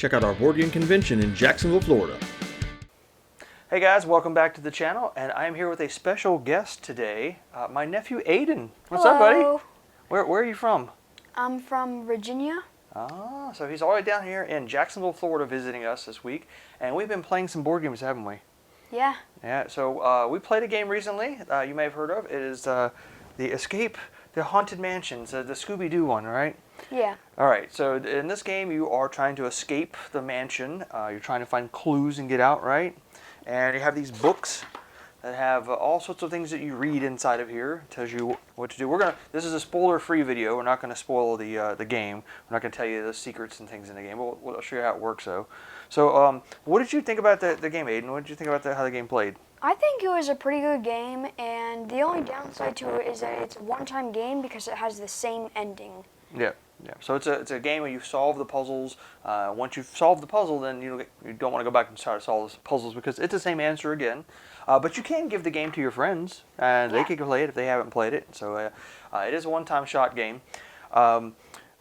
check out our board game convention in Jacksonville, Florida. Hey guys, welcome back to the channel, and I am here with a special guest today, my nephew Aiden. What's up, buddy? Where are you from? I'm from Virginia. Ah, so he's all the way down here in Jacksonville, Florida, visiting us this week, and we've been playing some board games, haven't we? Yeah. Yeah. So we played a game recently. You may have heard of. It is the Escape the Haunted Mansions, the Scooby-Doo one, right? Yeah. All right. So in this game, you are trying to escape the mansion. You're trying to find clues and get out, right? And you have these books that have all sorts of things that you read inside of here. It tells you what to do. This is a spoiler-free video. We're not going to spoil the game. We're not going to tell you the secrets and things in the game. We'll show you how it works, though. So, what did you think about the game, Aiden? What did you think about how the game played? I think it was a pretty good game, and the only downside to it is that it's a one-time game because it has the same ending. Yeah. Yeah. So it's a game where you solve the puzzles. Once you've solved the puzzle, then you don't want to go back and try to solve the puzzles because it's the same answer again. But you can give the game to your friends, and they can play it if they haven't played it. So it is a one-time shot game. So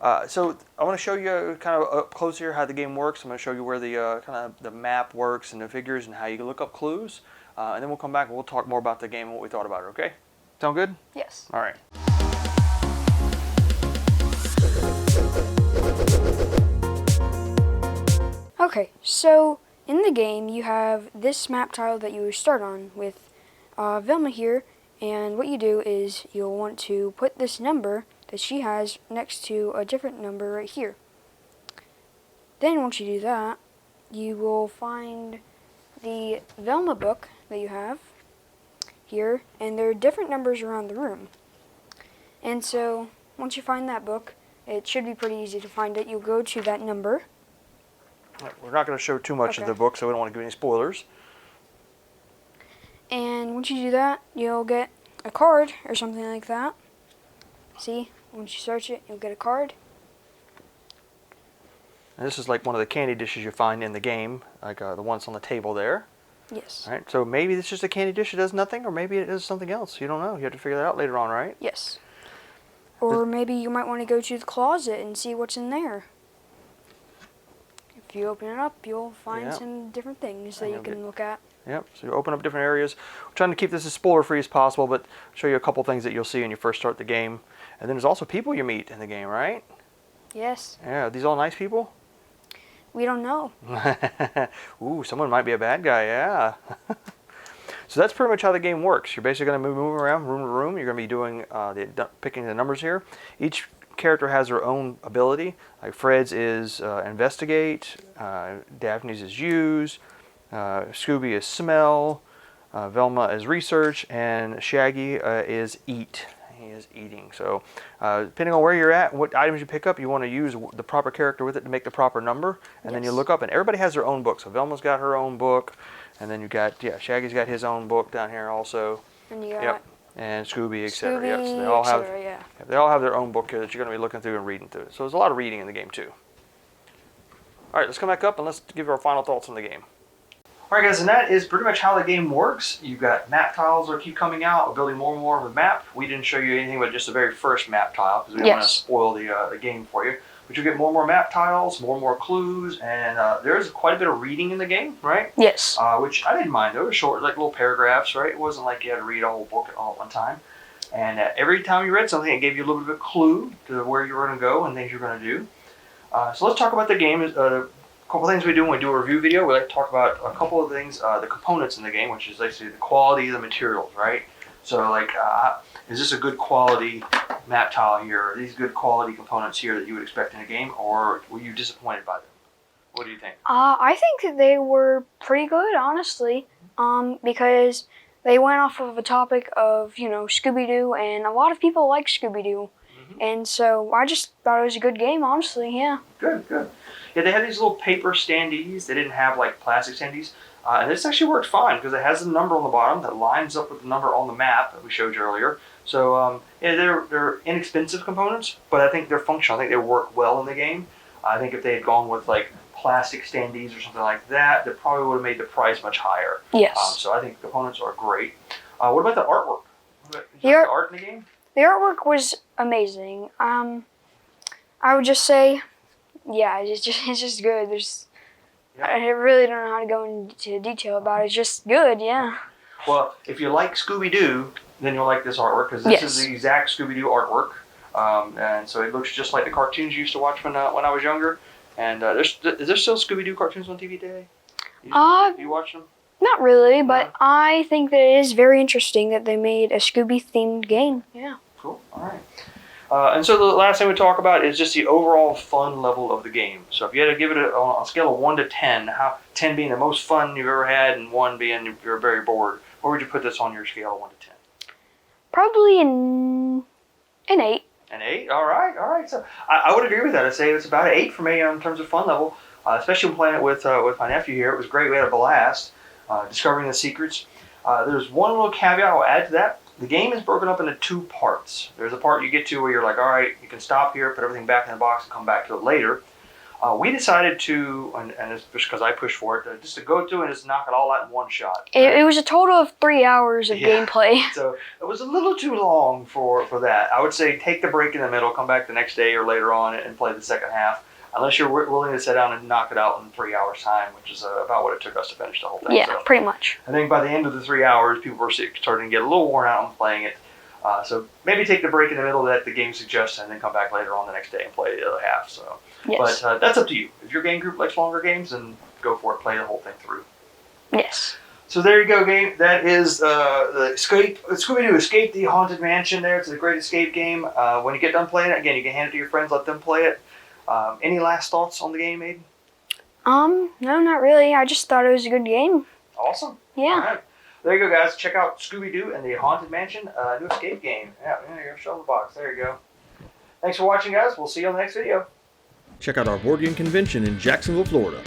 I want to show you kind of up close here how the game works. I'm going to show you where the kind of the map works and the figures and how you can look up clues. And then we'll come back and we'll talk more about the game and what we thought about it. Okay? Sound good? Yes. All right. Okay, so in the game you have this map tile that you start on with Velma here, and what you do is you'll want to put this number that she has next to a different number right here. Then once you do that, you will find the Velma book that you have here, and there are different numbers around the room. And so once you find that book, it should be pretty easy to find it. You'll go to that number. We're not going to show too much of the book, so we don't want to give any spoilers. And once you do that, you'll get a card or something like that. See, once you search it, you'll get a card. And this is like one of the candy dishes you find in the game, like the ones on the table there. Yes. All right. So maybe it's just a candy dish that does nothing, or maybe it does something else. You don't know. You have to figure that out later on, right? Yes. Or maybe you might want to go to the closet and see what's in there. If you open it up, you'll find some different things that you can look at. Yep, so you open up different areas. We're trying to keep this as spoiler-free as possible, but show you a couple things that you'll see when you first start the game. And then there's also people you meet in the game, right? Yes. Yeah, are these all nice people? We don't know. Ooh, someone might be a bad guy, yeah. So that's pretty much how the game works. You're basically going to move around room to room. You're going to be doing picking the numbers here. Each character has their own ability. Like Fred's is investigate, Daphne's is use, Scooby is smell, Velma is research, and Shaggy is eat. He is eating. So depending on where you're at, what items you pick up, you want to use the proper character with it to make the proper number, and then you look up, and everybody has their own book. So Velma's got her own book, and then you got Shaggy's got his own book down here also. And you got and Scooby, etc. Scooby, Yep, so they all have, yeah. they all have their own book here that you're going to be looking through and reading through. So there's a lot of reading in the game too. All right, let's come back up and let's give our final thoughts on the game. All right, guys, and that is pretty much how the game works. You've got map tiles that keep coming out. We're building more and more of a map. We didn't show you anything but just the very first map tile because we don't want to spoil the game for you. But you get more and more map tiles, more and more clues, and there's quite a bit of reading in the game, right? Yes. Which I didn't mind. They were short, like little paragraphs, right? It wasn't like you had to read a whole book all at one time. And every time you read something, it gave you a little bit of a clue to where you were going to go and things you're going to do. So let's talk about the game. A couple things we do when we do a review video. We like to talk about a couple of things, the components in the game, which is basically the quality of the materials, right? So like, is this a good quality map tile here? Are these good quality components here that you would expect in a game, or were you disappointed by them? What do you think? I think that they were pretty good, honestly, because they went off of a topic of, Scooby-Doo, and a lot of people like Scooby-Doo. And so I just thought it was a good game, honestly, yeah. Good, good. Yeah, they had these little paper standees. They didn't have, like, plastic standees. And this actually worked fine because it has a number on the bottom that lines up with the number on the map that we showed you earlier. So, yeah, they're inexpensive components, but I think they're functional. I think they work well in the game. I think if they had gone with, like, plastic standees or something like that, that probably would have made the price much higher. Yes. So I think the components are great. What about the artwork? Did you like the art in the game? The artwork was amazing. I would just say, yeah, it's just good. There's Yep. I really don't know how to go into detail about it. It's just good, yeah. Well, if you like Scooby-Doo, then you'll like this artwork, because this is Yes. the exact Scooby-Doo artwork. And so it looks just like the cartoons you used to watch when I was younger. And is there still Scooby-Doo cartoons on TV today? You watch them? Not really, but No? I think that it is very interesting that they made a Scooby-themed game. Yeah. Cool. All right. And so the last thing we talk about is just the overall fun level of the game. So if you had to give it on a scale of 1 to 10, 10 being the most fun you've ever had and 1 being you're very bored, where would you put this on your scale of 1 to 10? Probably an 8. An 8? All right. So I would agree with that. I'd say it's about an 8 for me in terms of fun level, especially when playing it with my nephew here. It was great. We had a blast discovering the secrets. There's one little caveat I'll add to that. The game is broken up into 2 parts. There's a part you get to where you're like, all right, you can stop here, put everything back in the box, and come back to it later. We decided to, and it's just because I pushed for it, just to go through and just knock it all out in one shot. It was a total of 3 hours of Yeah. gameplay. So it was a little too long for that. I would say take the break in the middle, come back the next day or later on and play the second half. Unless you're willing to sit down and knock it out in 3 hours time, which is about what it took us to finish the whole thing. Yeah, So pretty much. I think by the end of the 3 hours, people were starting to get a little worn out on playing it. So maybe take the break in the middle that the game suggests and then come back later on the next day and play the other half. So, Yes. But that's up to you. If your game group likes longer games, then go for it. Play the whole thing through. Yes. So there you go, game. That is the Scooby-Doo Escape the Haunted Mansion there. It's a great escape game. When you get done playing it, again, you can hand it to your friends, let them play it. Any last thoughts on the game, Aiden? No, not really. I just thought it was a good game. Awesome. Yeah. All right. There you go, guys. Check out Scooby-Doo and the Haunted Mansion, new escape game. Yeah, there you go. Show the box. There you go. Thanks for watching, guys. We'll see you on the next video. Check out our board game convention in Jacksonville, Florida.